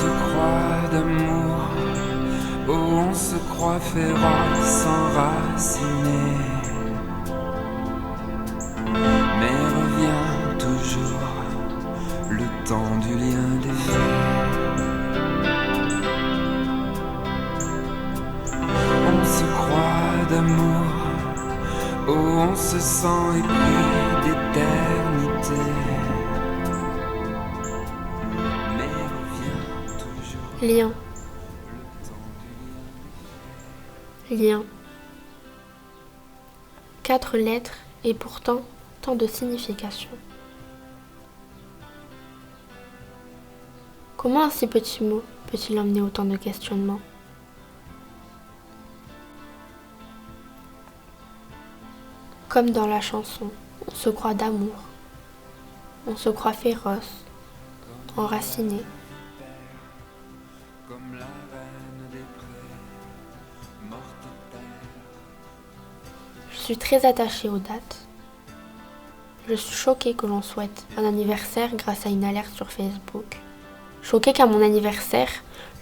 se croit d'amour, oh on se croit féroce, enraciné, mais revient toujours le temps du lien des faits. On se croit d'amour, oh on se sent épris d'éternité, mais revient toujours Lien. le temps du lien des faits. Lien. 4 lettres et pourtant tant de significations. Comment un si petit mot peut-il emmener autant de questionnements? Comme dans la chanson, on se croit d'amour, on se croit féroce, enraciné. Comme la reine des prés, morte terre. Je suis très attachée aux dates. Je suis choquée que l'on souhaite un anniversaire grâce à une alerte sur Facebook. Choquée qu'à mon anniversaire,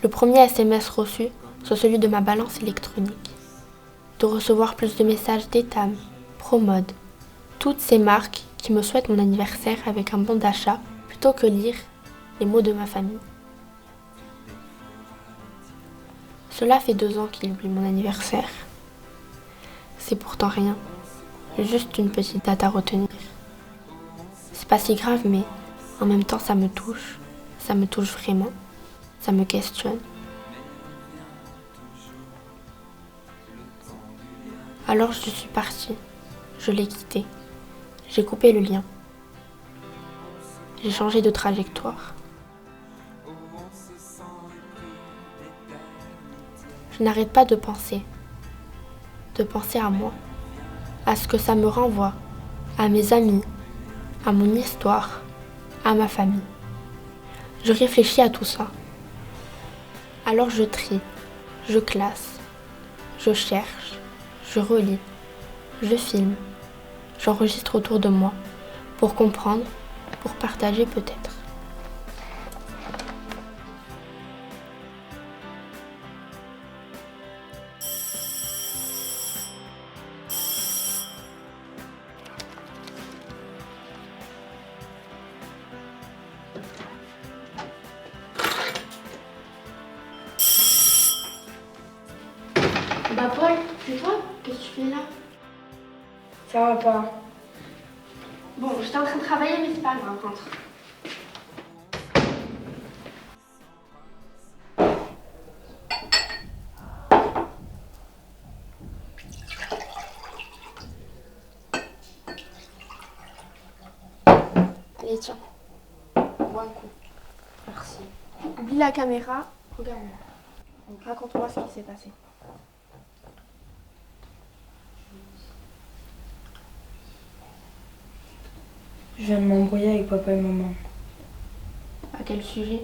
le premier SMS reçu soit celui de ma balance électronique. De recevoir plus de messages d'Etam, Promode, toutes ces marques qui me souhaitent mon anniversaire avec un bon d'achat plutôt que lire les mots de ma famille. Cela fait 2 ans qu'il oublie mon anniversaire. C'est pourtant rien, juste une petite date à retenir. C'est pas si grave, mais en même temps ça me touche vraiment, ça me questionne. Alors je suis partie, je l'ai quitté, j'ai coupé le lien. J'ai changé de trajectoire. Je n'arrête pas de penser à moi, à ce que ça me renvoie, à mes amis, à mon histoire, à ma famille. Je réfléchis à tout ça. Alors je trie, je classe, je cherche, je relis, je filme, j'enregistre autour de moi, pour comprendre, pour partager peut-être. Bah Paul, c'est toi? Qu'est-ce que tu fais là? Ça va pas. Bon, j'étais en train de travailler, mais c'est pas grave, rentre. Allez, tiens. Bois un coup. Merci. Oublie la caméra, regarde-moi. Raconte-moi ce qui s'est passé. Je viens de m'embrouiller avec papa et maman. À quel sujet?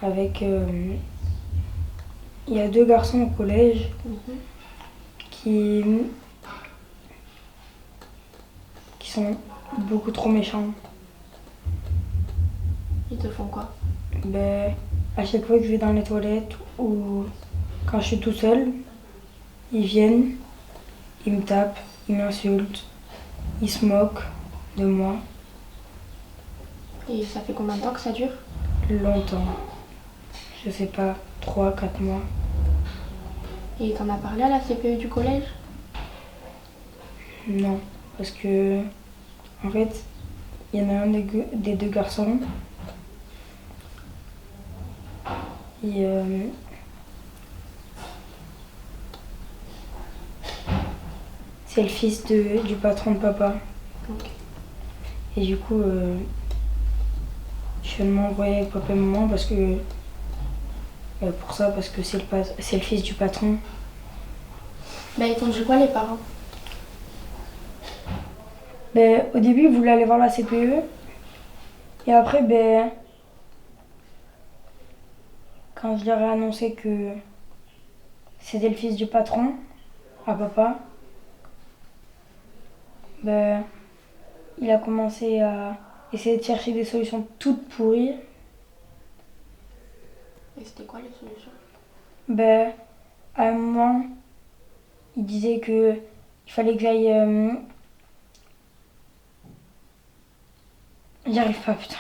Avec. Il y a 2 garçons au collège qui sont beaucoup trop méchants. Ils te font quoi? Ben, à chaque fois que je vais dans les toilettes ou quand je suis tout seul, ils viennent, ils me tapent, ils m'insultent, ils se moquent de moi Et ça fait combien de temps que ça dure? longtemps. Je sais pas, 3, 4 mois. Et t'en as parlé à la CPE du collège? Non, parce que en fait, il y en a un des 2 garçons. Et c'est le fils du patron de papa. Ok. Et du coup, je viens de m'envoyer avec papa et maman parce que. Pour ça, parce que c'est le fils du patron. Bah ils t'ont dit quoi les parents? Ben, au début, ils voulaient aller voir la CPE. Et après, ben, quand je leur ai annoncé que c'était le fils du patron, à papa, ben, il a commencé à essayer de chercher des solutions toutes pourries. Et c'était quoi les solutions? Ben, à un moment, il disait que il fallait que j'aille... J'y arrive pas, putain.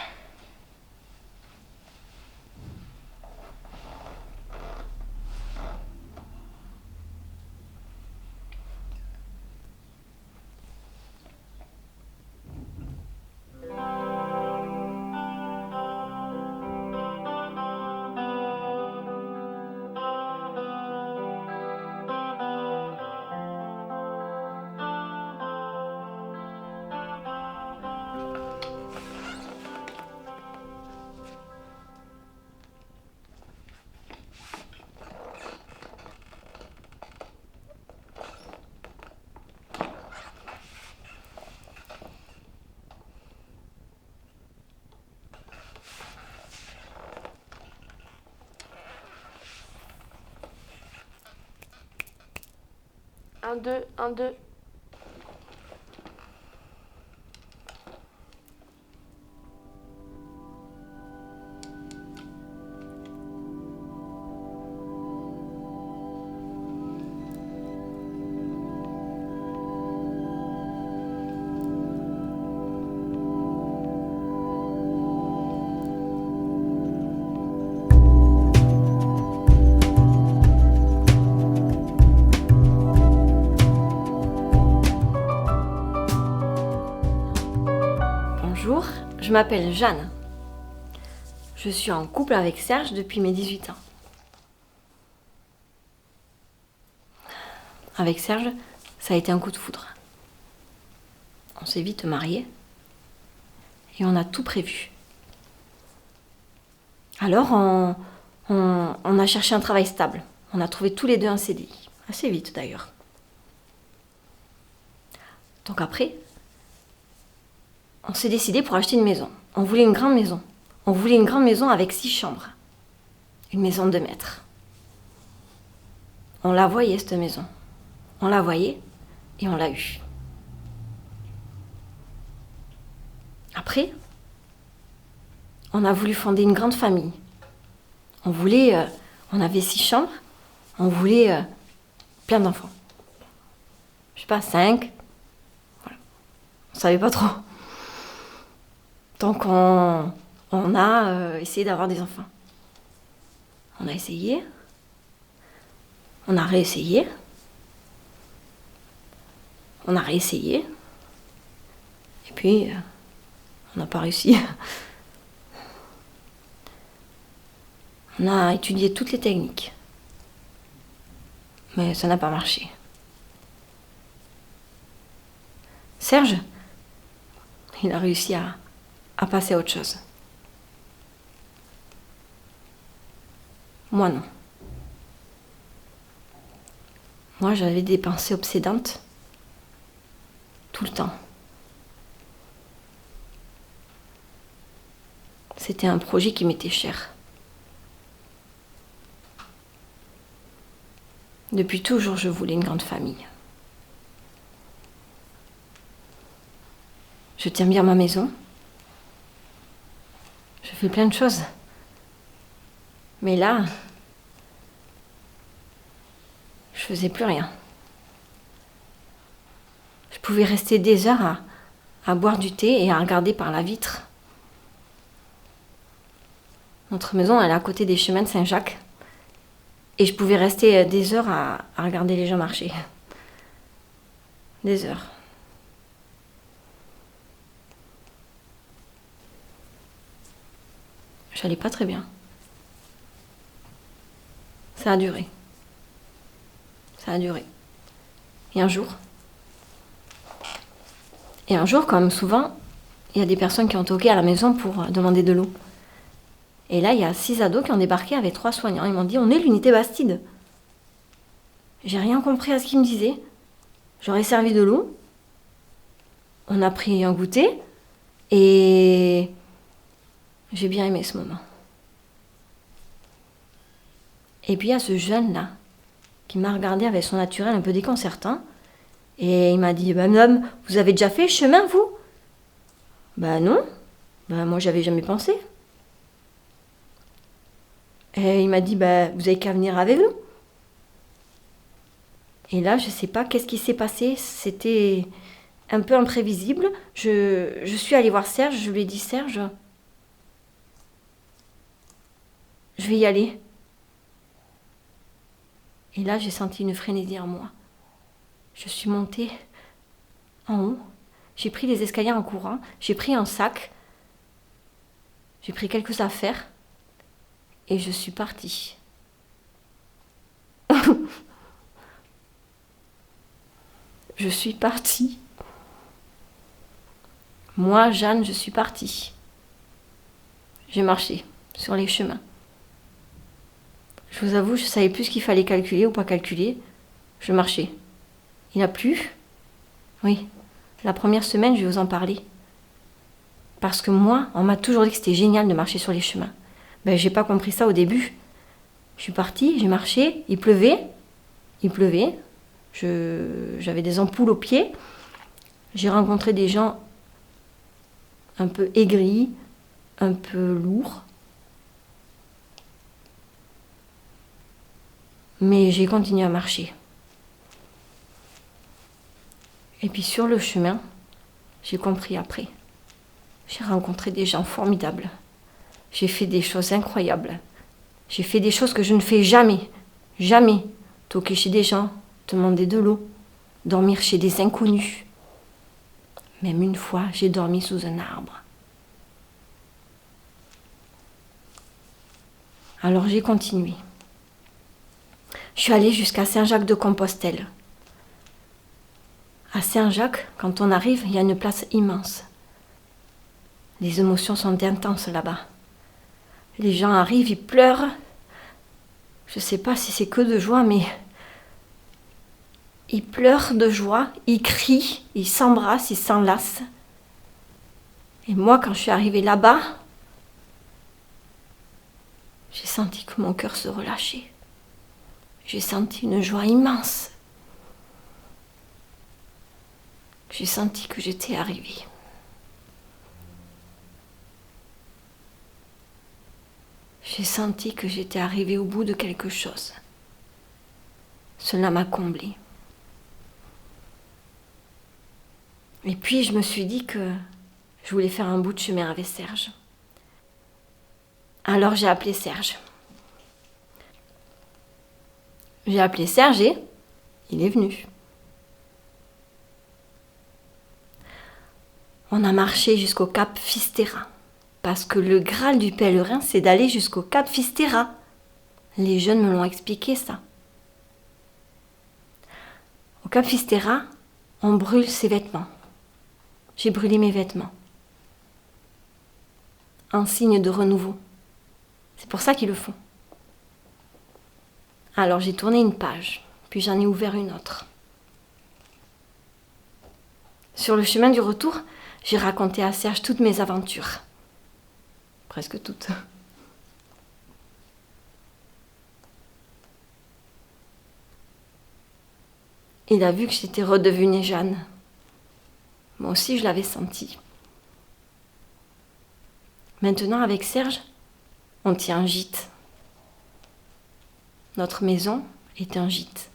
Un, deux, un, deux. Bonjour, je m'appelle Jeanne. Je suis en couple avec Serge depuis mes 18 ans. Avec Serge, ça a été un coup de foudre. On s'est vite mariés et on a tout prévu. Alors on a cherché un travail stable. On a trouvé tous les deux un CDI, assez vite d'ailleurs. Donc après, on s'est décidé pour acheter une maison. On voulait une grande maison. On voulait une grande maison avec 6 chambres. Une maison de 2 mètres. On la voyait, cette maison. On la voyait et on l'a eue. Après, on a voulu fonder une grande famille. On avait 6 chambres. On voulait plein d'enfants. Je sais pas, 5. Voilà. On savait pas trop. Donc on a essayé d'avoir des enfants. On a essayé. On a réessayé. On a réessayé. Et puis, on n'a pas réussi. On a étudié toutes les techniques. Mais ça n'a pas marché. Serge, il a réussi à passer à autre chose. Moi, non. Moi, j'avais des pensées obsédantes tout le temps. C'était un projet qui m'était cher. Depuis toujours, je voulais une grande famille. Je tiens bien ma maison. Je fais plein de choses. Mais là, je faisais plus rien. Je pouvais rester des heures à boire du thé et à regarder par la vitre. Notre maison, elle est à côté des chemins de Saint-Jacques. Et je pouvais rester des heures à regarder les gens marcher. Des heures. J'allais pas très bien. Ça a duré. Ça a duré. Et un jour, comme souvent, il y a des personnes qui ont toqué à la maison pour demander de l'eau. Et là, il y a 6 ados qui ont débarqué avec 3 soignants. Ils m'ont dit, on est l'unité Bastide. J'ai rien compris à ce qu'ils me disaient. J'aurais servi de l'eau. On a pris un goûter. Et j'ai bien aimé ce moment. Et puis il y a ce jeune-là qui m'a regardé avec son naturel un peu déconcertant. Et il m'a dit, madame, vous avez déjà fait le chemin, vous? Ben non, ben moi j'avais jamais pensé. Et il m'a dit, ben vous avez qu'à venir avec nous. Et là, je sais pas qu'est-ce qui s'est passé, c'était un peu imprévisible. Je suis allée voir Serge, je lui ai dit, Serge, je vais y aller. Et là, j'ai senti une frénésie en moi. Je suis montée en haut, j'ai pris les escaliers en courant, j'ai pris un sac, j'ai pris quelques affaires et je suis partie. Je suis partie. Moi, Jeanne, je suis partie. J'ai marché sur les chemins. Je vous avoue, je ne savais plus ce qu'il fallait calculer ou pas calculer. Je marchais. Il a plu. Oui, la première semaine, je vais vous en parler. Parce que moi, on m'a toujours dit que c'était génial de marcher sur les chemins. Ben, j'ai pas compris ça au début. Je suis partie, j'ai marché, il pleuvait. J'avais des ampoules aux pieds. J'ai rencontré des gens un peu aigris, un peu lourds. Mais j'ai continué à marcher. Et puis sur le chemin, j'ai compris après. J'ai rencontré des gens formidables. J'ai fait des choses incroyables. J'ai fait des choses que je ne fais jamais. Jamais. Toquer chez des gens, demander de l'eau, dormir chez des inconnus. Même une fois, j'ai dormi sous un arbre. Alors j'ai continué. Je suis allée jusqu'à Saint-Jacques-de-Compostelle. À Saint-Jacques, quand on arrive, il y a une place immense. Les émotions sont intenses là-bas. Les gens arrivent, ils pleurent. Je ne sais pas si c'est que de joie, mais ils pleurent de joie, ils crient, ils s'embrassent, ils s'enlacent. Et moi, quand je suis arrivée là-bas, j'ai senti que mon cœur se relâchait. J'ai senti une joie immense. J'ai senti que j'étais arrivée. J'ai senti que j'étais arrivée au bout de quelque chose. Cela m'a comblée. Et puis je me suis dit que je voulais faire un bout de chemin avec Serge. Alors j'ai appelé Serge. J'ai appelé Serge et il est venu. On a marché jusqu'au cap Fisterra. Parce que le Graal du pèlerin, c'est d'aller jusqu'au cap Fisterra. Les jeunes me l'ont expliqué, ça. Au cap Fisterra, on brûle ses vêtements. J'ai brûlé mes vêtements. En signe de renouveau. C'est pour ça qu'ils le font. Alors j'ai tourné une page, puis j'en ai ouvert une autre. Sur le chemin du retour, j'ai raconté à Serge toutes mes aventures. Presque toutes. Il a vu que j'étais redevenue Jeanne. Moi aussi, je l'avais senti. Maintenant, avec Serge, on tient un gîte. Notre maison est un gîte.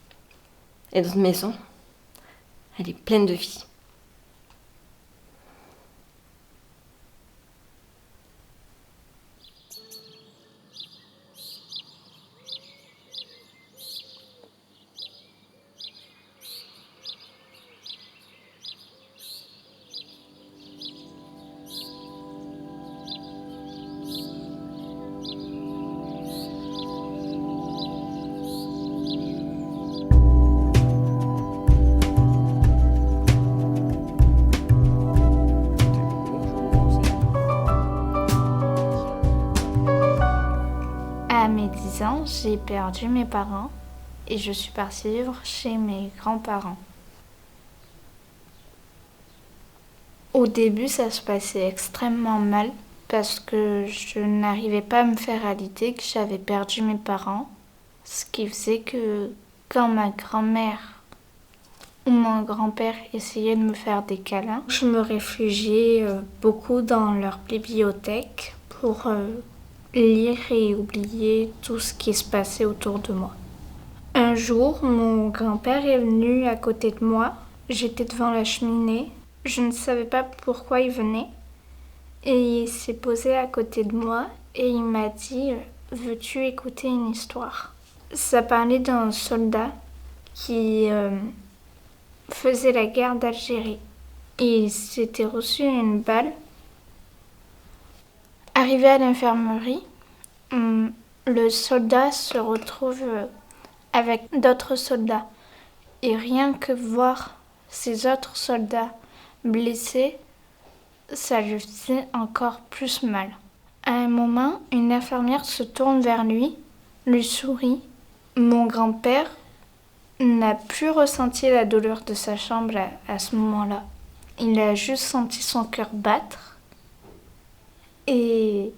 Et notre maison, elle est pleine de vie. À mes 10 ans, j'ai perdu mes parents et je suis partie vivre chez mes grands-parents. Au début, ça se passait extrêmement mal parce que je n'arrivais pas à me faire à l'idée que j'avais perdu mes parents, ce qui faisait que quand ma grand-mère où mon grand-père essayait de me faire des câlins. Je me réfugiais beaucoup dans leur bibliothèque pour lire et oublier tout ce qui se passait autour de moi. Un jour, mon grand-père est venu à côté de moi. J'étais devant la cheminée. Je ne savais pas pourquoi il venait. Et il s'est posé à côté de moi et il m'a dit « Veux-tu écouter une histoire ?» Ça parlait d'un soldat qui faisait la guerre d'Algérie. Il s'était reçu une balle. Arrivé à l'infirmerie, le soldat se retrouve avec d'autres soldats. Et rien que voir ces autres soldats blessés, ça lui faisait encore plus mal. À un moment, une infirmière se tourne vers lui, lui sourit. Mon grand-père n'a plus ressenti la douleur de sa chambre à ce moment-là. Il a juste senti son cœur battre. Et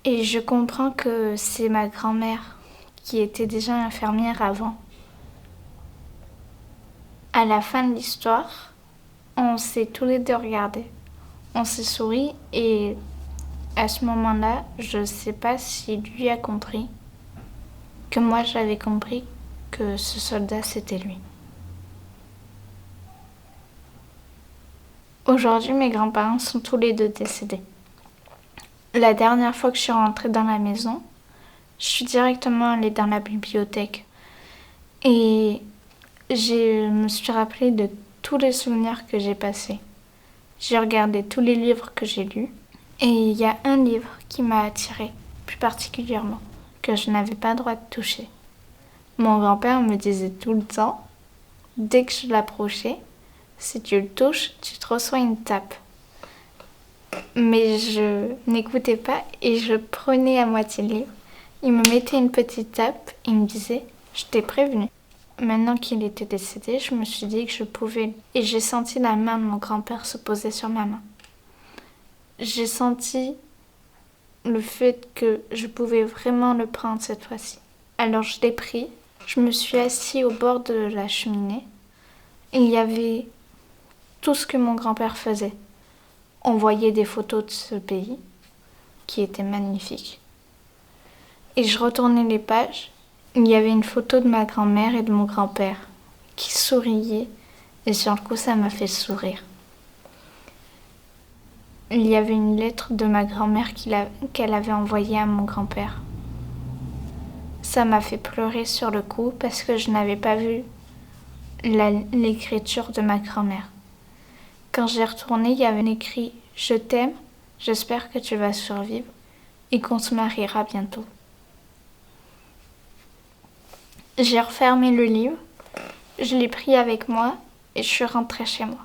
je comprends que c'est ma grand-mère qui était déjà infirmière avant. À la fin de l'histoire, on s'est tous les deux regardés. On s'est souri et à ce moment-là, je ne sais pas si lui a compris que moi j'avais compris que ce soldat c'était lui. Aujourd'hui, mes grands-parents sont tous les deux décédés. La dernière fois que je suis rentrée dans la maison, je suis directement allée dans la bibliothèque et je me suis rappelée de tous les souvenirs que j'ai passés. J'ai regardé tous les livres que j'ai lus et il y a un livre qui m'a attirée plus particulièrement, que je n'avais pas le droit de toucher. Mon grand-père me disait tout le temps, dès que je l'approchais, si tu le touches, tu te reçois une tape. Mais je n'écoutais pas et je prenais à moitié le livre. Il me mettait une petite tape et il me disait « Je t'ai prévenu ». Maintenant qu'il était décédé, je me suis dit que je pouvais. Et j'ai senti la main de mon grand-père se poser sur ma main. J'ai senti le fait que je pouvais vraiment le prendre cette fois-ci. Alors je l'ai pris, je me suis assise au bord de la cheminée. Il y avait tout ce que mon grand-père faisait. On voyait des photos de ce pays qui étaient magnifiques. Et je retournais les pages. Il y avait une photo de ma grand-mère et de mon grand-père qui souriaient et sur le coup ça m'a fait sourire. Il y avait une lettre de ma grand-mère qu'elle avait envoyée à mon grand-père. Ça m'a fait pleurer sur le coup parce que je n'avais pas vu l'écriture de ma grand-mère. Quand j'ai retourné, il y avait écrit « Je t'aime, j'espère que tu vas survivre et qu'on se mariera bientôt ». J'ai refermé le livre, je l'ai pris avec moi et je suis rentrée chez moi.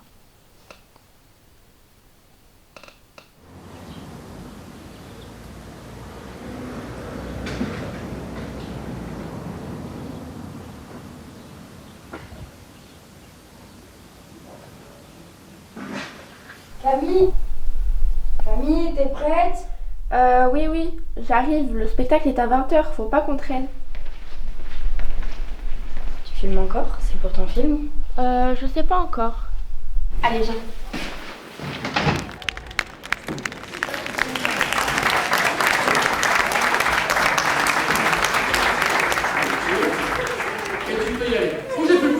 Camille, t'es prête? Oui, j'arrive. Le spectacle est à 20h, faut pas qu'on traîne. Tu filmes encore? C'est pour ton film? Je sais pas encore. Allez, viens. Tu peux y aller. Bougez plus.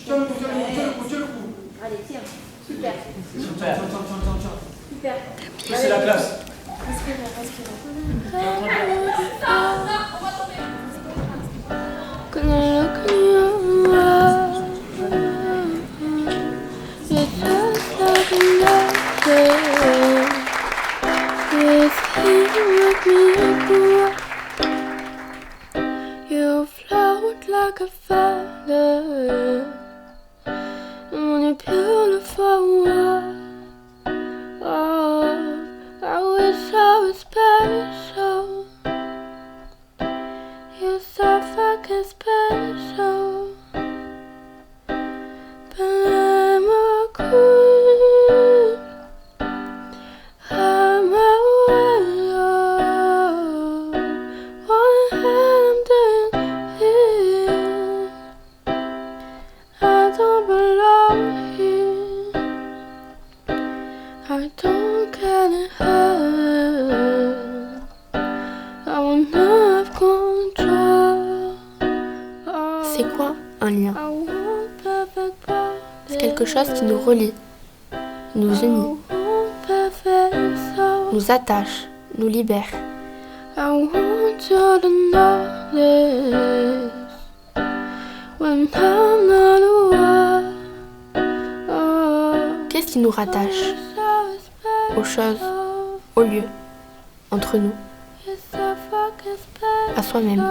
Tiens le coup. Allez, tiens. Super. Tiens. Super. C'est la classe. You float like a feather on a beautiful world. Oh, I wish I was special. You're so fucking special. But I'm a queen. I'm a willow. What I'm doing here? I don't get it hurt. I will not have control. C'est quoi un lien? I want perfect body. C'est quelque chose qui nous relie, nous unit, nous attache, nous libère. I want you to know this when I'm not aware. Oh, Qu'est-ce qui nous rattache aux choses, aux lieux, entre nous, à soi-même?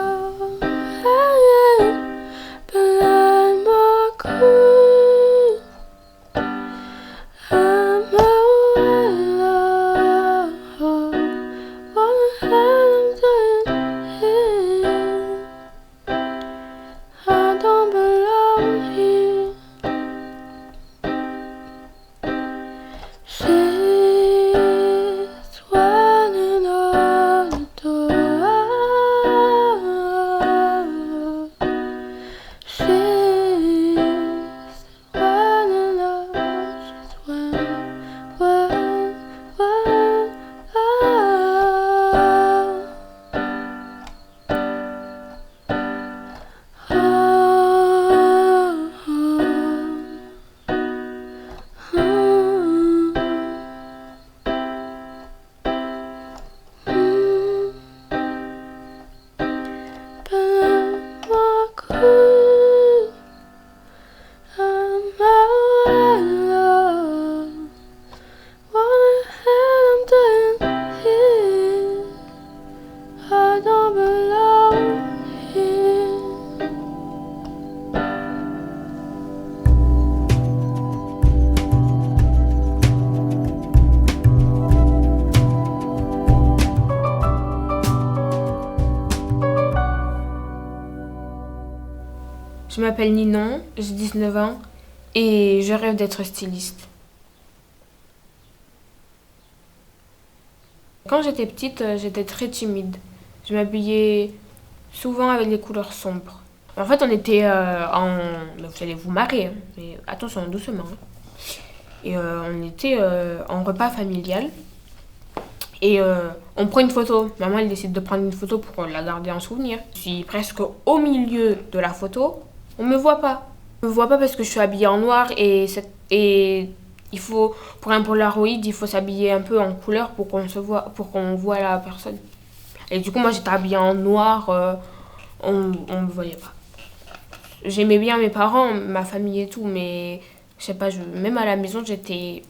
Je m'appelle Ninon, j'ai 19 ans et je rêve d'être styliste. Quand j'étais petite, j'étais très timide. Je m'habillais souvent avec des couleurs sombres. En fait, on était vous allez vous marrer, hein, mais attention, doucement. Hein. Et on était en repas familial. Et on prend une photo. Maman, elle décide de prendre une photo pour la garder en souvenir. Je suis presque au milieu de la photo. On me voit pas. On me voit pas parce que je suis habillée en noir et il faut, pour un Polaroid, il faut s'habiller un peu en couleur pour qu'on voit la personne. Et du coup, moi, j'étais habillée en noir, on me voyait pas. J'aimais bien mes parents, ma famille et tout, mais je sais pas, même à la maison, j'étais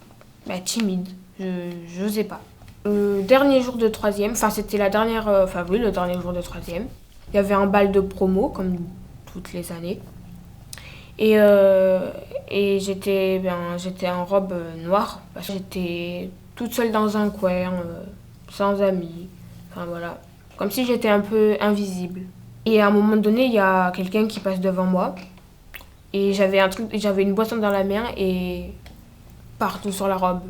timide. Je n'osais pas. Le dernier jour de troisième, c'était le dernier jour de troisième. Il y avait un bal de promo, comme toutes les années. Et j'étais en robe noire, parce que j'étais toute seule dans un coin, sans amis. Enfin voilà, comme si j'étais un peu invisible. Et à un moment donné, il y a quelqu'un qui passe devant moi. Et j'avais une boisson dans la main et partout sur la robe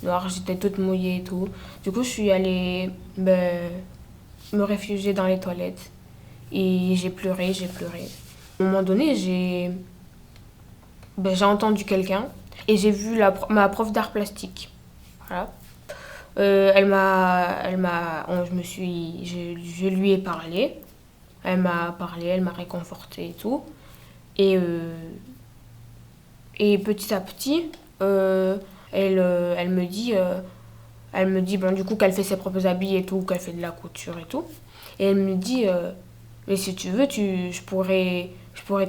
noire, j'étais toute mouillée et tout. Du coup, je suis allée me réfugier dans les toilettes. Et j'ai pleuré. À un moment donné, j'ai entendu quelqu'un et j'ai vu ma prof d'art plastique. Voilà. Je lui ai parlé. Elle m'a parlé, elle m'a réconfortée et tout. Et petit à petit, elle me dit du coup qu'elle fait ses propres habits et tout, qu'elle fait de la couture et tout. Et elle me dit mais si tu veux, je pourrais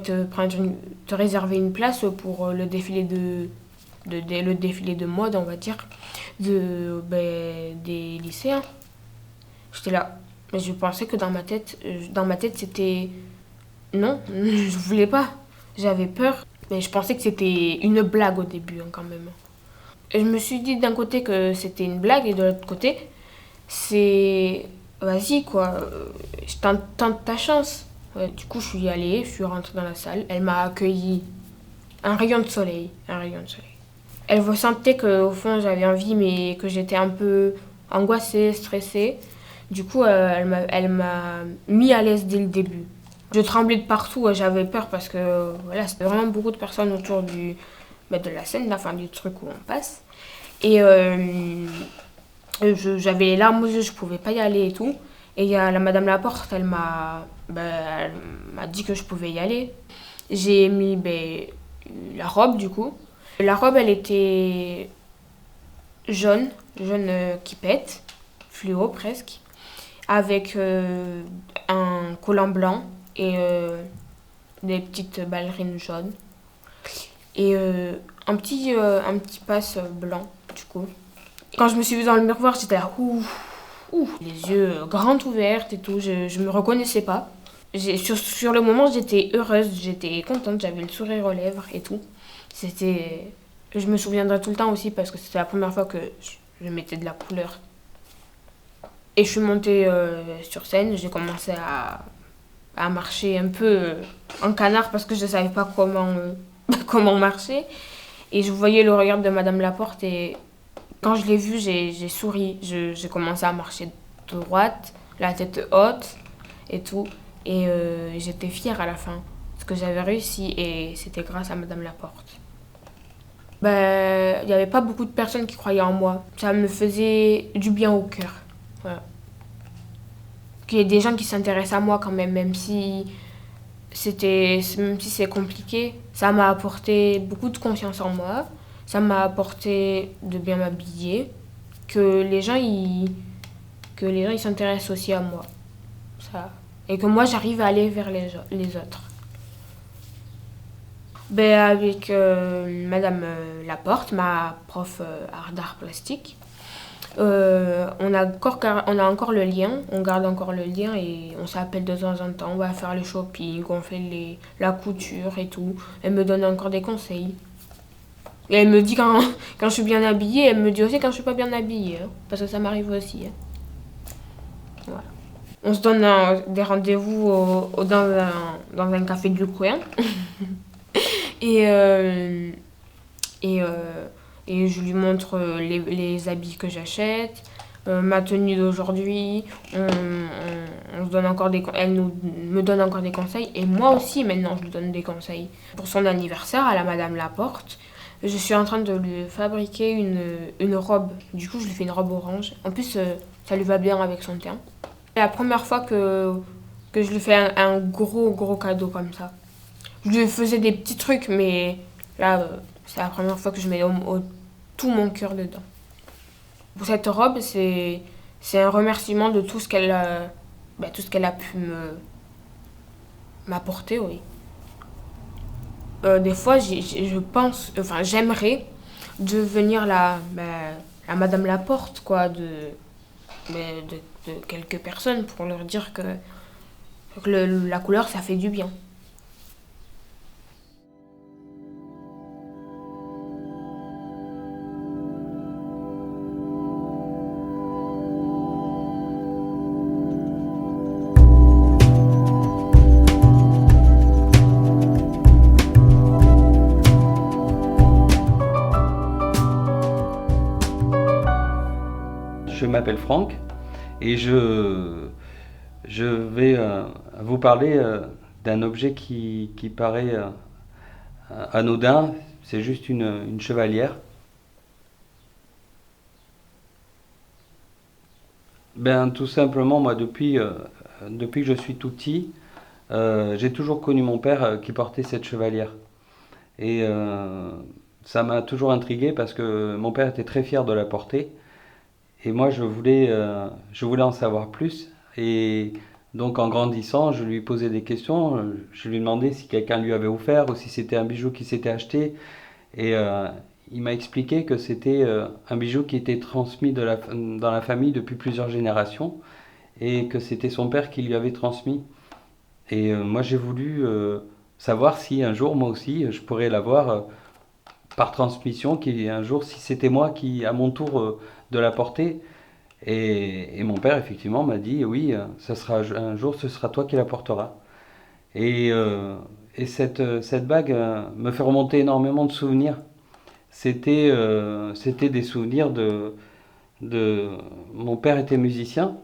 te réserver une place pour le défilé de mode, on va dire, des lycéens. J'étais là. Mais je pensais que dans ma tête c'était non, je voulais pas. J'avais peur, mais je pensais que c'était une blague au début quand même. Et je me suis dit d'un côté que c'était une blague et de l'autre côté, c'est vas-y quoi, tente ta chance. Ouais, du coup, je suis rentrée dans la salle. Elle m'a accueilli. Un rayon de soleil. Elle ressentait qu'au fond, j'avais envie, mais que j'étais un peu angoissée, stressée. Du coup, elle m'a mis à l'aise dès le début. Je tremblais de partout, j'avais peur parce que voilà, c'était vraiment beaucoup de personnes autour de la scène, du truc où on passe. Et j'avais les larmes aux yeux, je pouvais pas y aller et tout. Et il y a la Madame Laporte, elle m'a dit que je pouvais y aller. J'ai mis la robe du coup. La robe, elle était jaune qui pète, fluo presque, avec un collant blanc et des petites ballerines jaunes. Et un petit passe blanc du coup. Quand je me suis vue dans le miroir, j'étais là, les yeux grands ouverts et tout, je me reconnaissais pas. Sur le moment, j'étais heureuse, j'étais contente, j'avais le sourire aux lèvres et tout. Je me souviendrai tout le temps aussi parce que c'était la première fois que je mettais de la couleur. Et je suis montée sur scène, j'ai commencé à marcher un peu en canard parce que je savais pas comment marcher. Et je voyais le regard de Madame Laporte et quand je l'ai vue, j'ai souri. J'ai commencé à marcher droite, la tête haute et tout. Et j'étais fière à la fin parce que j'avais réussi et c'était grâce à Madame Laporte. Il n'y avait pas beaucoup de personnes qui croyaient en moi. Ça me faisait du bien au cœur. Voilà. Qu'il y ait des gens qui s'intéressent à moi quand même si c'est compliqué. Ça m'a apporté beaucoup de confiance en moi. Ça m'a apporté de bien m'habiller. Que les gens ils s'intéressent aussi à moi. Ça. Et que moi, j'arrive à aller vers les autres. Avec Madame Laporte, ma prof d'art plastique, on a encore le lien, on garde encore le lien et on s'appelle de temps en temps, on va faire le shopping, on fait la couture et tout. Elle me donne encore des conseils. Et elle me dit quand je suis bien habillée, elle me dit aussi quand je suis pas bien habillée, hein, parce que ça m'arrive aussi. Hein. Voilà. On se donne des rendez-vous dans un café du coin. Et je lui montre les habits que j'achète, ma tenue d'aujourd'hui. On se donne encore elle me donne encore des conseils. Et moi aussi, maintenant, je lui donne des conseils. Pour son anniversaire à la Madame Laporte, je suis en train de lui fabriquer une robe. Du coup, je lui fais une robe orange. En plus, ça lui va bien avec son teint. C'est la première fois que je lui fais un gros cadeau comme ça. Je lui faisais des petits trucs, mais là, c'est la première fois que je mets tout mon cœur dedans. Pour cette robe, c'est un remerciement de tout ce qu'elle a pu m'apporter, oui. Des fois, je pense, enfin, j'aimerais devenir la Madame Laporte, quoi, de quelques personnes pour leur dire que la couleur, ça fait du bien. Je m'appelle Franck et je vais vous parler d'un objet qui paraît anodin. C'est juste une chevalière. Tout simplement, moi, depuis que je suis tout petit, j'ai toujours connu mon père qui portait cette chevalière. Et ça m'a toujours intrigué parce que mon père était très fier de la porter. Et moi, je voulais en savoir plus. Et donc, en grandissant, je lui posais des questions. Je lui demandais si quelqu'un lui avait offert ou si c'était un bijou qui s'était acheté. Et il m'a expliqué que c'était un bijou qui était transmis dans la famille depuis plusieurs générations et que c'était son père qui lui avait transmis. Et moi, j'ai voulu savoir si un jour, moi aussi, je pourrais l'avoir par transmission, un jour, si c'était moi qui, à mon tour, de la porter. Et mon père, effectivement, m'a dit, oui, un jour, ce sera toi qui la porteras. Et cette bague me fait remonter énormément de souvenirs. C'était des souvenirs de... Mon père était musicien,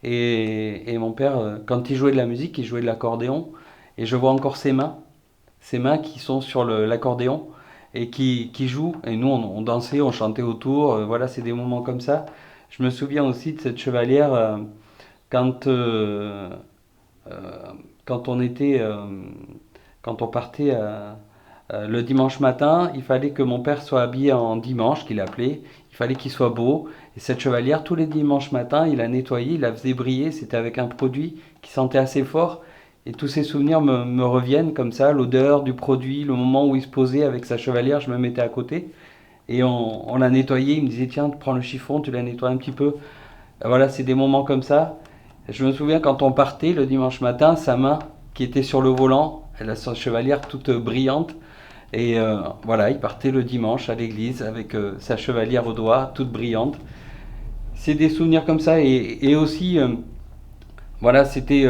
et mon père, quand il jouait de la musique, il jouait de l'accordéon, et je vois encore ses mains qui sont sur l'accordéon. et qui joue. Et nous, on dansait, on chantait autour. Voilà, c'est des moments comme ça. Je me souviens aussi de cette chevalière quand, euh, euh, quand on était, quand on partait le dimanche matin. Il fallait que mon père soit habillé en dimanche, qu'il appelait. Il fallait qu'il soit beau. Et cette chevalière, tous les dimanches matins, il la nettoyait, il la faisait briller. C'était avec un produit qui sentait assez fort. Et tous ces souvenirs me reviennent comme ça, l'odeur du produit, le moment où il se posait avec sa chevalière, je me mettais à côté. Et on la nettoyait, il me disait, tiens, prends le chiffon, tu la nettoies un petit peu. Voilà, c'est des moments comme ça. Je me souviens quand on partait le dimanche matin, sa main qui était sur le volant, elle a sa chevalière toute brillante. Et voilà, il partait le dimanche à l'église avec sa chevalière au doigt, toute brillante. C'est des souvenirs comme ça. Et aussi, voilà, c'était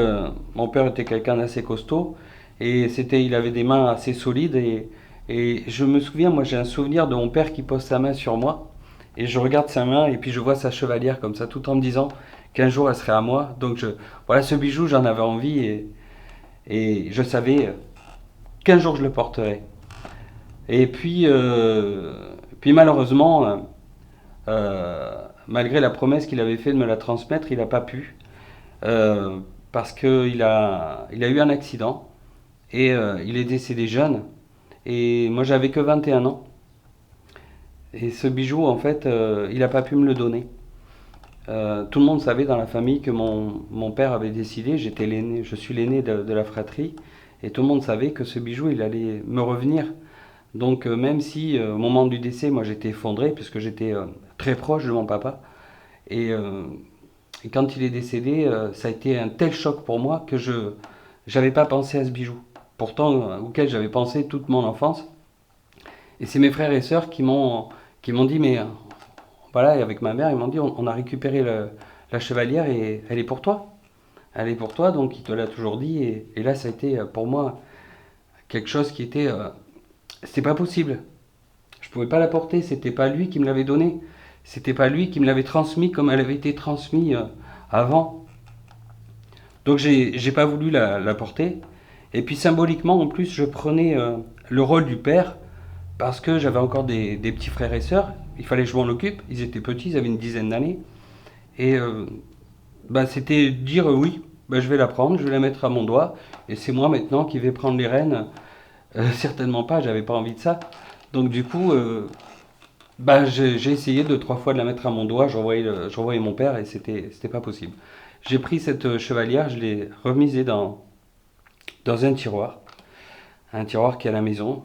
mon père était quelqu'un d'assez costaud et il avait des mains assez solides et je me souviens, moi j'ai un souvenir de mon père qui pose sa main sur moi et je regarde sa main et puis je vois sa chevalière comme ça, tout en me disant qu'un jour elle serait à moi. Donc voilà, ce bijou j'en avais envie et je savais qu'un jour je le porterais. Et puis malheureusement, malgré la promesse qu'il avait fait de me la transmettre, il n'a pas pu. Parce qu'il il a eu un accident et il est décédé jeune. Et moi j'avais que 21 ans. Et ce bijou, en fait, il n'a pas pu me le donner. Tout le monde savait dans la famille que mon père avait décidé, je suis l'aîné de la fratrie, et tout le monde savait que ce bijou, il allait me revenir. Donc même si au moment du décès, moi j'étais effondré, puisque j'étais très proche de mon papa, et quand il est décédé, ça a été un tel choc pour moi que je n'avais pas pensé à ce bijou. Pourtant, auquel j'avais pensé toute mon enfance. Et c'est mes frères et sœurs qui m'ont dit, mais voilà, et avec ma mère, ils m'ont dit, on a récupéré la chevalière et elle est pour toi. Elle est pour toi, donc il te l'a toujours dit. Et là, ça a été pour moi quelque chose qui était... c'était pas possible. Je pouvais pas la porter, c'était pas lui qui me l'avait donnée. C'était pas lui qui me l'avait transmis comme elle avait été transmise avant. Donc j'ai pas voulu la porter. Et puis symboliquement, en plus, je prenais le rôle du père parce que j'avais encore des petits frères et sœurs. Il fallait que je m'en occupe. Ils étaient petits, ils avaient une dizaine d'années. Et c'était dire oui, je vais la prendre, je vais la mettre à mon doigt. Et c'est moi maintenant qui vais prendre les rênes. Certainement pas, j'avais pas envie de ça. Donc du coup... j'ai essayé 2-3 fois de la mettre à mon doigt, j'envoyais mon père et c'était pas possible. J'ai pris cette chevalière, je l'ai remisée dans un tiroir qui est à la maison.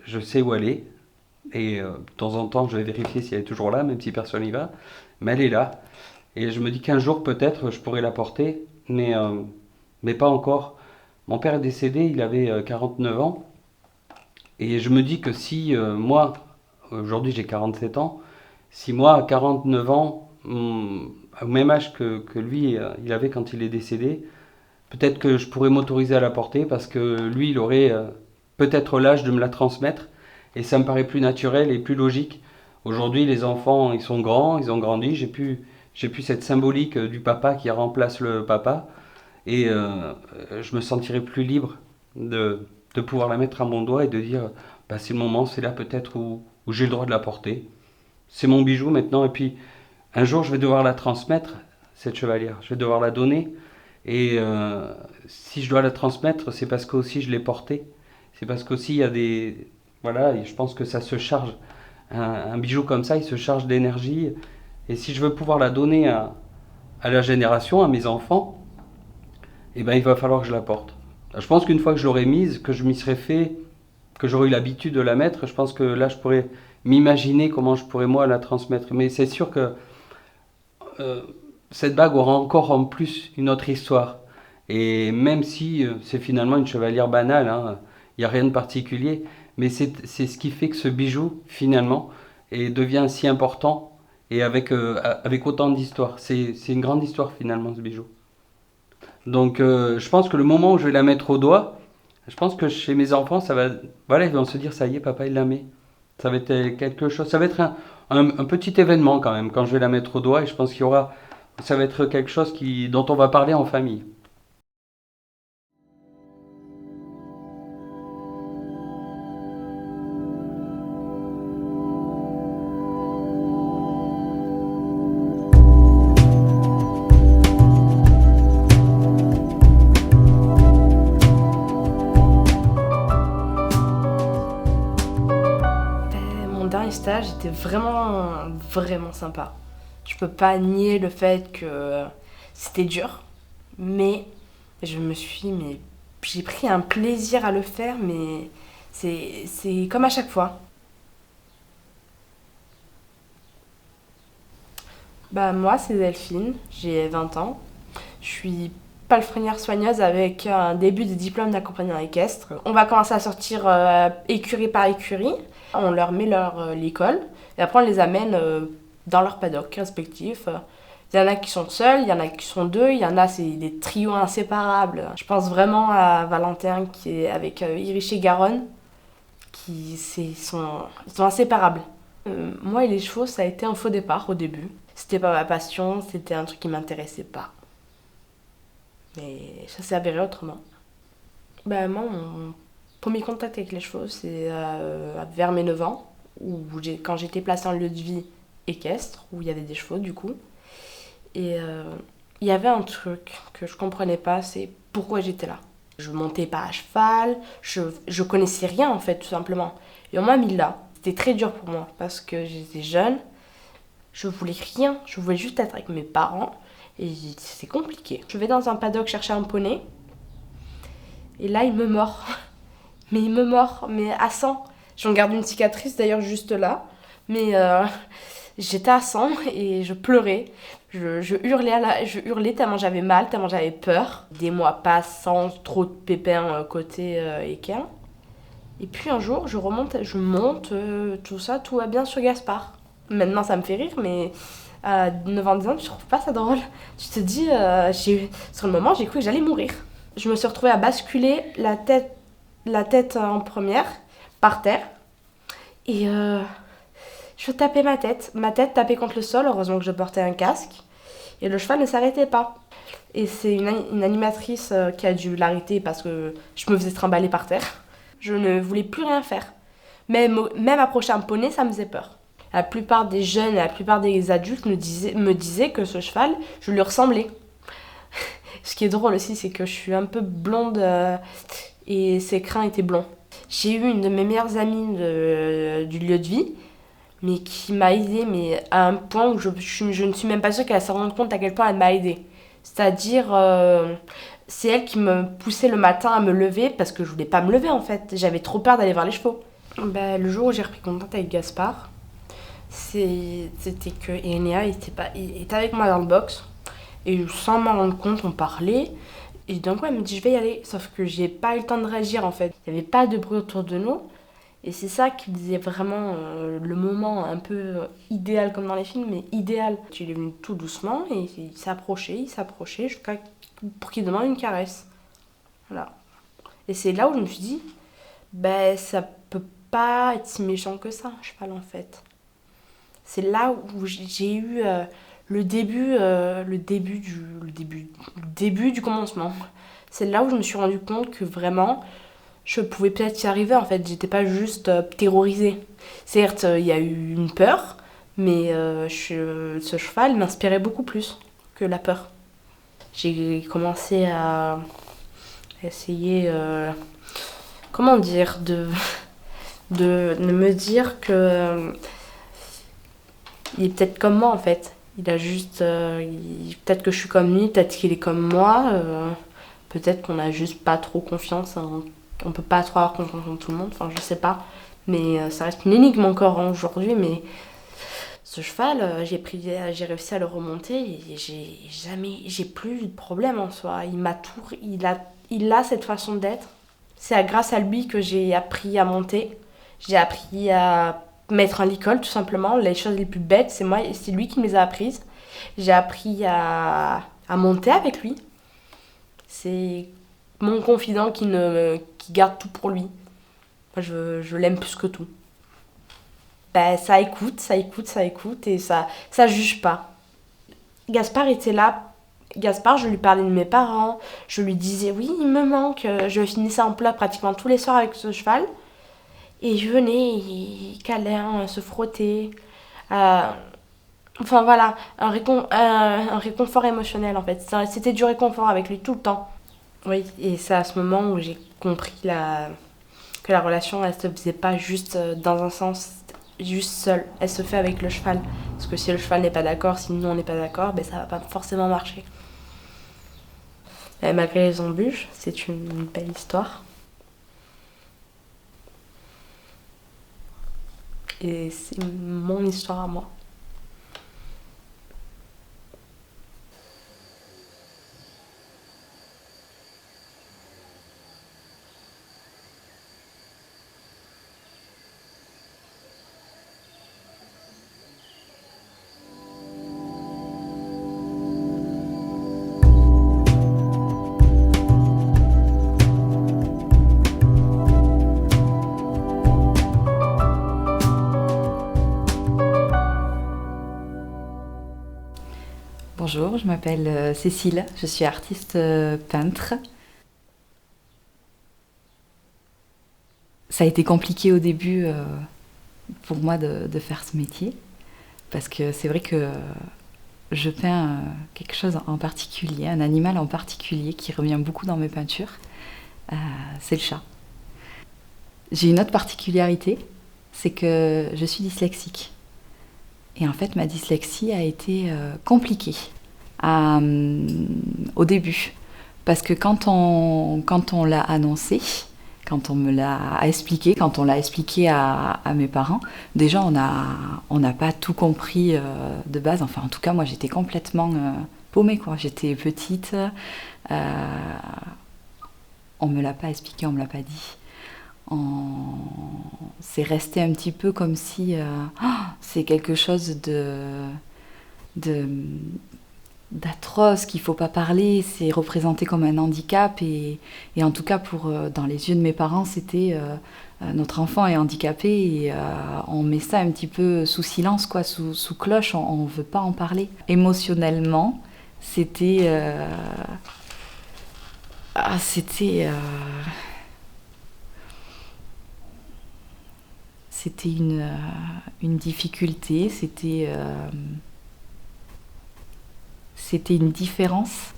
Je sais où elle est et de temps en temps je vais vérifier si elle est toujours là, même si personne n'y va, mais elle est là. Et je me dis qu'un jour peut-être je pourrai la porter, mais pas encore. Mon père est décédé, il avait 49 ans et je me dis que si moi... Aujourd'hui, j'ai 47 ans. Si moi, à 49 ans, au même âge que lui, il avait quand il est décédé, peut-être que je pourrais m'autoriser à la porter parce que lui, il aurait peut-être l'âge de me la transmettre. Et ça me paraît plus naturel et plus logique. Aujourd'hui, les enfants, ils sont grands, ils ont grandi. J'ai plus cette symbolique du papa qui remplace le papa. Et je me sentirais plus libre de pouvoir la mettre à mon doigt et de dire, c'est le moment, c'est là peut-être où j'ai le droit de la porter. C'est mon bijou maintenant, et puis un jour je vais devoir la transmettre, cette chevalière, je vais devoir la donner, et si je dois la transmettre, c'est parce qu'aussi je l'ai portée, c'est parce qu'aussi il y a des... Voilà, et je pense que ça se charge, un bijou comme ça, il se charge d'énergie, et si je veux pouvoir la donner à la génération, à mes enfants, il va falloir que je la porte. Je pense qu'une fois que je l'aurai mise, que je m'y serai fait, que j'aurais eu l'habitude de la mettre, je pense que là je pourrais m'imaginer comment je pourrais moi la transmettre. Mais c'est sûr que cette bague aura encore en plus une autre histoire. Et même si c'est finalement une chevalière banale, il n'y a rien de particulier, mais c'est ce qui fait que ce bijou finalement devient si important et avec autant d'histoire. C'est une grande histoire finalement ce bijou. Donc je pense que le moment où je vais la mettre au doigt, je pense que chez mes enfants, ça va, voilà, ils vont se dire, ça y est, papa, il la met. Ça va être quelque chose, ça va être un petit événement quand même, quand je vais la mettre au doigt, et je pense ça va être quelque chose dont on va parler en famille. stage était vraiment, vraiment sympa. Je peux pas nier le fait que c'était dur, mais j'ai pris un plaisir à le faire, mais c'est comme à chaque fois. Moi, c'est Delphine, j'ai 20 ans. Je suis palefrenière soigneuse avec un début de diplôme d'accompagnant équestre. On va commencer à sortir écurie par écurie. On leur met l'école et après on les amène dans leur paddock respectif. Il y en a qui sont seuls, il y en a qui sont deux, il y en a c'est des trios inséparables. Je pense vraiment à Valentin qui est avec Irish et Garonne, ils sont inséparables. Moi et les chevaux, ça a été un faux départ au début. C'était pas ma passion, c'était un truc qui m'intéressait pas. Mais ça s'est avéré autrement. Moi, mon premier contact avec les chevaux, c'est vers mes 9 ans, quand j'étais placée en lieu de vie équestre, où il y avait des chevaux du coup. Et il y avait un truc que je comprenais pas, c'est pourquoi j'étais là. Je montais pas à cheval, je connaissais rien en fait, tout simplement. Et on m'a mis là. C'était très dur pour moi, parce que j'étais jeune, je voulais rien, je voulais juste être avec mes parents. Et c'est compliqué. Je vais dans un paddock chercher un poney. Et là, il me mord. Mais il me mord, mais à 100. J'en garde une cicatrice d'ailleurs juste là. Mais j'étais à 100 et je pleurais. Je hurlais tellement j'avais mal, tellement j'avais peur. Des mois passent sans trop de pépins côté équin. Et puis un jour, je monte, tout ça, tout va bien sur Gaspard. Maintenant, ça me fait rire, mais... à 9 ans, 10 ans, tu trouves pas ça drôle? Tu te dis, sur le moment, j'ai cru que j'allais mourir. Je me suis retrouvée à basculer la tête en première, par terre. Et je tapais ma tête tapait contre le sol, heureusement que je portais un casque. Et le cheval ne s'arrêtait pas. Et c'est une animatrice qui a dû l'arrêter parce que je me faisais trimballer par terre. Je ne voulais plus rien faire. Même approcher un poney, ça me faisait peur. La plupart des jeunes et la plupart des adultes me disaient que ce cheval, je lui ressemblais. Ce qui est drôle aussi, c'est que je suis un peu blonde et ses crins étaient blonds. J'ai eu une de mes meilleures amies du lieu de vie, mais qui m'a aidée, mais à un point où je ne suis même pas sûre qu'elle se rende compte à quel point elle m'a aidée. C'est-à-dire, c'est elle qui me poussait le matin à me lever parce que je voulais pas me lever en fait. J'avais trop peur d'aller voir les chevaux. Le jour où j'ai repris contact avec Gaspard, c'était que Enea était avec moi dans le box et sans m'en rendre compte on parlait et d'un coup elle me dit je vais y aller, sauf que j'ai pas eu le temps de réagir en fait, il n'y avait pas de bruit autour de nous et c'est ça qui faisait vraiment le moment un peu idéal comme dans les films, mais idéal. Il est venu tout doucement et il s'approchait pour qu'il demande une caresse, voilà. Et c'est là où je me suis dit ça peut pas être si méchant que ça un cheval en fait. C'est là où j'ai eu le début du commencement. C'est là où je me suis rendu compte que vraiment, je pouvais peut-être y arriver en fait. J'étais pas juste terrorisée. Certes, il y a eu une peur, mais ce cheval m'inspirait beaucoup plus que la peur. J'ai commencé à essayer, de me dire que... il est peut-être comme moi en fait. Il a juste... peut-être que je suis comme lui, peut-être qu'il est comme moi. Peut-être qu'on a juste pas trop confiance. On peut pas trop avoir confiance en tout le monde. Enfin, je sais pas. Mais ça reste une énigme encore aujourd'hui. Mais ce cheval, j'ai réussi à le remonter et j'ai plus eu de problème en soi. Il a cette façon d'être. C'est grâce à lui que j'ai appris à monter. J'ai appris à mettre un licol tout simplement. Les choses les plus bêtes, c'est lui qui me les a apprises. J'ai appris à monter avec lui. C'est mon confident qui garde tout pour lui. Moi, je l'aime plus que tout. Ça écoute et ça juge pas. Gaspard était là. Gaspard, je lui parlais de mes parents. Je lui disais oui, il me manque. Je finissais en plat pratiquement tous les soirs avec ce cheval. Et je venais, câlin, se frotter. Enfin voilà, un réconfort émotionnel en fait. C'était du réconfort avec lui tout le temps. Oui, et c'est à ce moment où j'ai compris que la relation, elle se faisait pas juste dans un sens juste seule. Elle se fait avec le cheval. Parce que si le cheval n'est pas d'accord, si nous on n'est pas d'accord, ça va pas forcément marcher. Et malgré les embûches, c'est une belle histoire. Et c'est mon histoire à moi. Bonjour, je m'appelle Cécile, je suis artiste peintre. Ça a été compliqué au début pour moi de faire ce métier, parce que c'est vrai que je peins quelque chose en particulier, un animal en particulier qui revient beaucoup dans mes peintures, c'est le chat. J'ai une autre particularité, c'est que je suis dyslexique. Et en fait, ma dyslexie a été compliquée au début. Parce que quand on l'a annoncé, quand on me l'a expliqué, quand on l'a expliqué à mes parents, déjà on n'a pas tout compris de base. Enfin, en tout cas, moi j'étais complètement paumée, quoi. J'étais petite, on me l'a pas expliqué, on me l'a pas dit. C'est resté un petit peu comme si c'est quelque chose d'atroce qu'il faut pas parler, c'est représenté comme un handicap et en tout cas dans les yeux de mes parents c'était notre enfant est handicapé et on met ça un petit peu sous silence, quoi, sous cloche, on veut pas en parler. Émotionnellement c'était une difficulté, c'était une différence.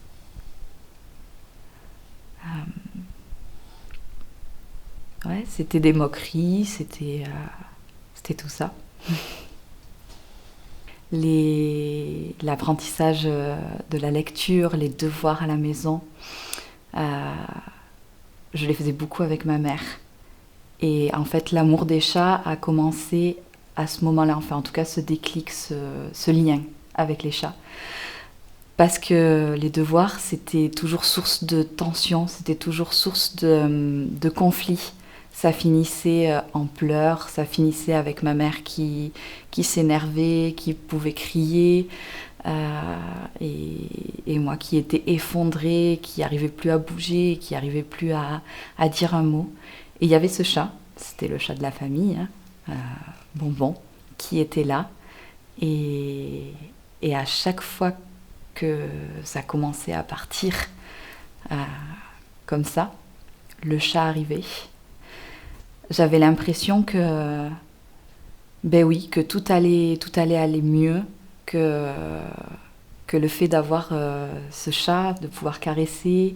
Ouais, c'était des moqueries, c'était tout ça. L'apprentissage de la lecture, les devoirs à la maison, je les faisais beaucoup avec ma mère. Et en fait, l'amour des chats a commencé à ce moment-là, enfin en tout cas ce déclic, ce lien avec les chats. Parce que les devoirs, c'était toujours source de tension, c'était toujours source de conflit. Ça finissait en pleurs, ça finissait avec ma mère qui s'énervait, qui pouvait crier, et moi qui étais effondrée, qui n'arrivais plus à bouger, qui n'arrivais plus à dire un mot. Et il y avait ce chat, c'était le chat de la famille, Bonbon, qui était là. Et à chaque fois que ça commençait à partir comme ça, le chat arrivait. J'avais l'impression que, que tout allait aller mieux, que le fait d'avoir ce chat, de pouvoir caresser,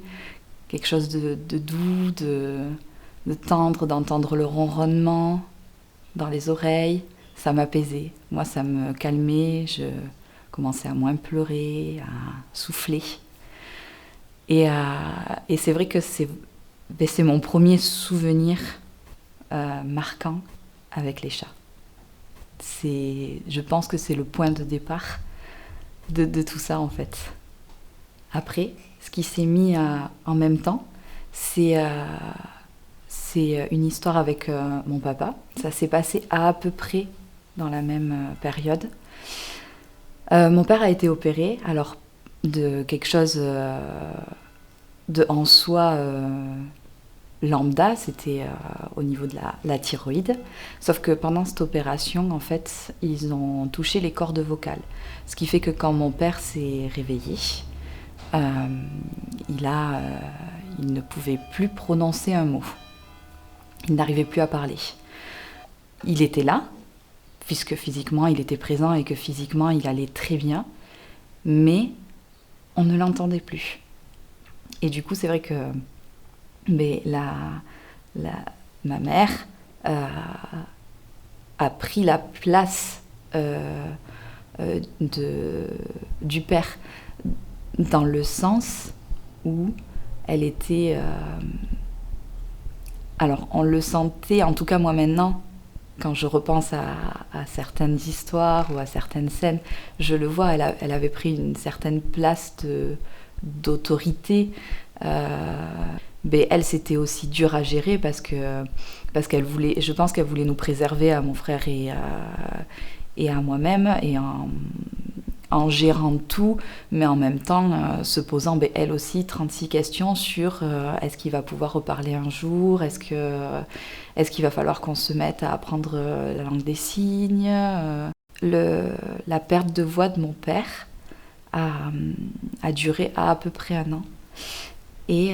quelque chose de doux, de tendre, d'entendre le ronronnement dans les oreilles, ça m'apaisait. Moi, ça me calmait, je commençais à moins pleurer, à souffler. Et c'est vrai que c'est mon premier souvenir marquant avec les chats. Je pense que c'est le point de départ de tout ça, en fait. Après, ce qui s'est mis en même temps, c'est une histoire avec mon papa. Ça s'est passé à peu près dans la même période. Mon père a été opéré, alors de quelque chose de en soi lambda, c'était au niveau de la thyroïde. Sauf que pendant cette opération, en fait, ils ont touché les cordes vocales. Ce qui fait que quand mon père s'est réveillé, il ne pouvait plus prononcer un mot. Il n'arrivait plus à parler. Il était là, puisque physiquement il était présent et que physiquement il allait très bien, mais on ne l'entendait plus. Et du coup, c'est vrai que ma mère a pris la place du père, dans le sens où elle était... alors, on le sentait, en tout cas moi maintenant, quand je repense à certaines histoires ou à certaines scènes, je le vois, elle avait pris une certaine place d'autorité. Mais elle, c'était aussi dur à gérer parce qu'elle voulait, je pense qu'elle voulait nous préserver à mon frère et à moi-même, et en gérant tout, mais en même temps se posant, elle aussi, 36 questions sur est-ce qu'il va pouvoir reparler un jour, est-ce qu'il va falloir qu'on se mette à apprendre la langue des signes. La perte de voix de mon père a duré à peu près 1 an. Et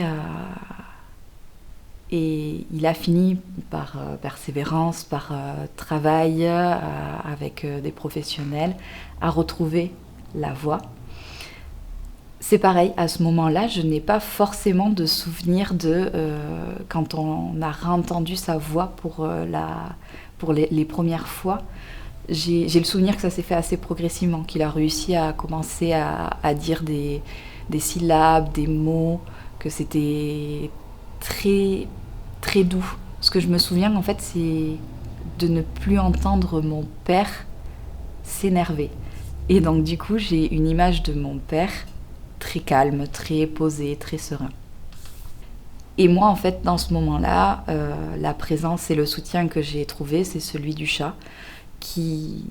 il a fini par persévérance, par travail avec des professionnels, à retrouver la voix. C'est pareil, à ce moment-là, je n'ai pas forcément de souvenir de quand on a réentendu sa voix pour les premières fois. J'ai le souvenir que ça s'est fait assez progressivement, qu'il a réussi à commencer à dire des syllabes, des mots, que c'était très, très doux. Ce que je me souviens, en fait, c'est de ne plus entendre mon père s'énerver. Et donc, du coup, j'ai une image de mon père très calme, très posé, très serein. Et moi, en fait, dans ce moment-là, la présence et le soutien que j'ai trouvé, c'est celui du chat, qui,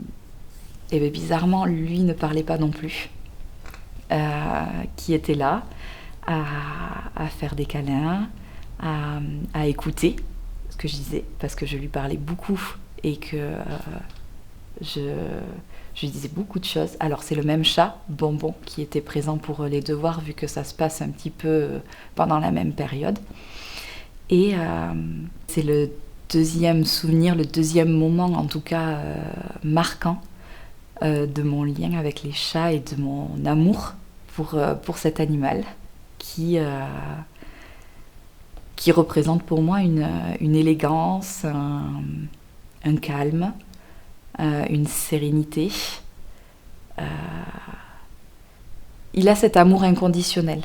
bizarrement, lui ne parlait pas non plus, qui était là, à faire des câlins, à écouter ce que je disais, parce que je lui parlais beaucoup et que je lui disais beaucoup de choses. Alors c'est le même chat, Bonbon, qui était présent pour les devoirs, vu que ça se passe un petit peu pendant la même période. Et c'est le deuxième souvenir, le deuxième moment en tout cas marquant de mon lien avec les chats et de mon amour pour cet animal qui représente pour moi une élégance, un calme, une sérénité. Il a cet amour inconditionnel.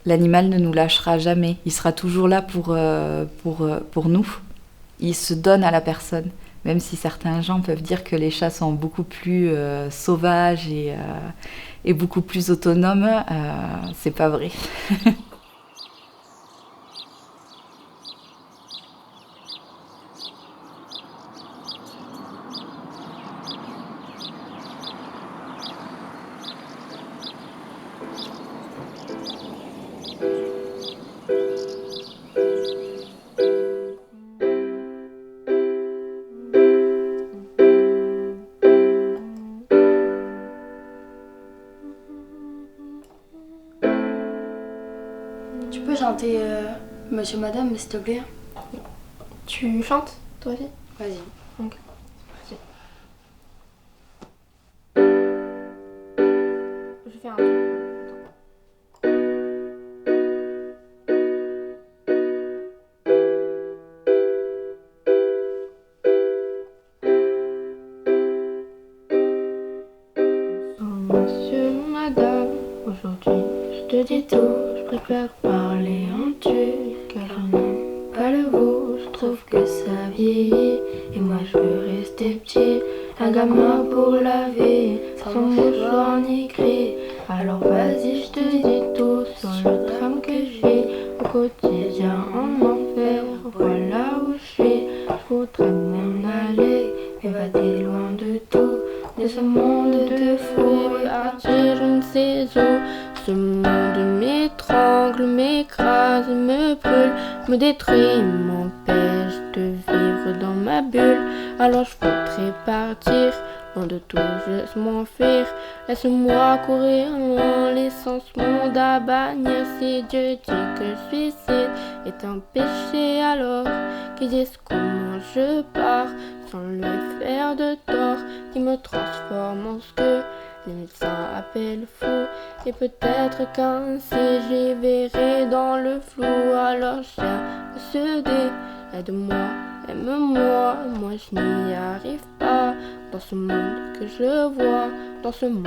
L'animal ne nous lâchera jamais. Il sera toujours là pour nous. Il se donne à la personne. Même si certains gens peuvent dire que les chats sont beaucoup plus sauvages et beaucoup plus autonomes, c'est pas vrai. Tu peux chanter Monsieur Madame, s'il te plaît? Tu chantes, toi aussi? Vas-y. Ok. Je vais faire un truc. Monsieur, madame, aujourd'hui je te dis tout, je préfère parler en tu, car je n'aime pas le vous, je trouve que ça vieillit, et moi je veux rester petit, un gamin pour la vie, sans mouchoir ni cri, alors vas-y je te dis tout, sur le drame que je vis, au quotidien en enfer, voilà où je suis, je voudrais m'en aller, m'évader loin de tout, de ce monde de fou, et partir je ne sais où. Ce monde m'étrangle, m'écrase, me brûle, me détruit, m'empêche de vivre dans ma bulle. Alors je voudrais partir, loin de tout, juste m'enfuir. Laisse-moi courir loin, laissant ce monde à bannir. Si Dieu dit que le suicide est un péché, alors qu'ils disent comment je pars, sans le faire de tort, qui me transforme en ce que les médecins appellent fou. Et peut-être qu'ainsi j'y verrai dans le flou. Alors chien, monsieur D, Aide-moi, aime-moi, moi je n'y arrive pas. Dans ce monde que je vois, dans ce monde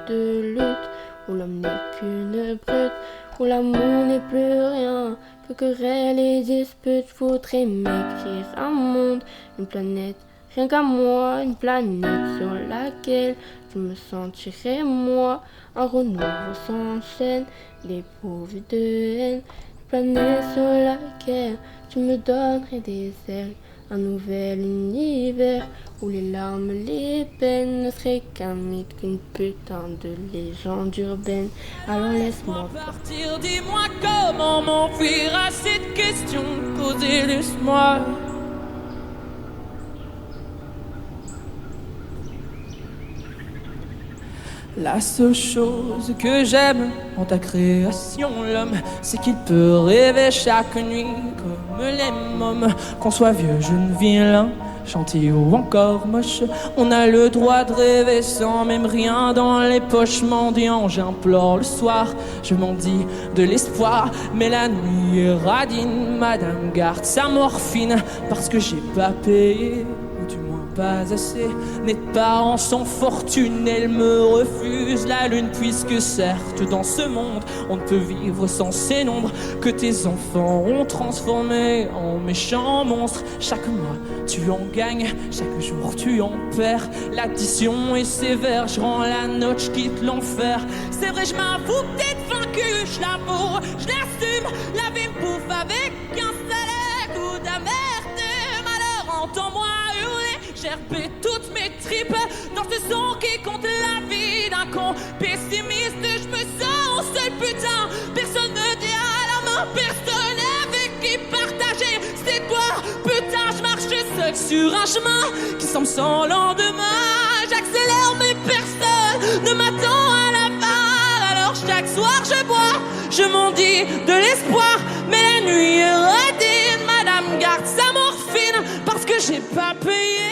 de lutte, où l'homme n'est qu'une brute, où l'amour n'est plus rien que querelles et disputes. Je voudrais m'écrire un monde, une planète, rien qu'à moi, une planète sur laquelle je me sentirais moi. Un renouveau s'enchaîne, dépourvu de haine, une planète sur laquelle tu me donnerais des ailes. Un nouvel univers où les larmes, les peines ne seraient qu'un mythe, qu'une putain de légende urbaine. Alors laisse-moi partir, dis-moi comment m'enfuir à cette question posée, laisse-moi. La seule chose que j'aime en ta création, l'homme, c'est qu'il peut rêver chaque nuit comme les mômes. Qu'on soit vieux, jeune, vilain, gentil ou encore moche, on a le droit de rêver sans même rien dans les poches. Mendiant, j'implore le soir, je m'en dis de l'espoir, mais la nuit est radine. Madame garde sa morphine parce que j'ai pas payé, ou du moins pas assez. Mes parents sont fortunés, elle me refuse la lune, puisque certes dans ce monde on ne peut vivre sans ces nombres que tes enfants ont transformés en méchants monstres. Chaque mois tu en gagnes, chaque jour tu en perds. L'addition est sévère, je rends la note, je quitte l'enfer. C'est vrai, je m'avoue peut-être vaincu, je l'avoue, je l'assume. La vie me bouffe avec un salaire, goût d'amertume. Alors entends-moi hurler, gerber toutes mes tripes dans ce son qui compte la vie d'un con pessimiste. Je me sens seul, putain, personne me dit à la main, personne avec qui partager cette gloire. Putain, je marche seul sur un chemin qui semble sans lendemain. J'accélère mais personne ne m'attend à la barre. Alors chaque soir je bois, je m'en dis de l'espoir, mais la nuit est radine. Madame garde sa morphine parce que j'ai pas payé.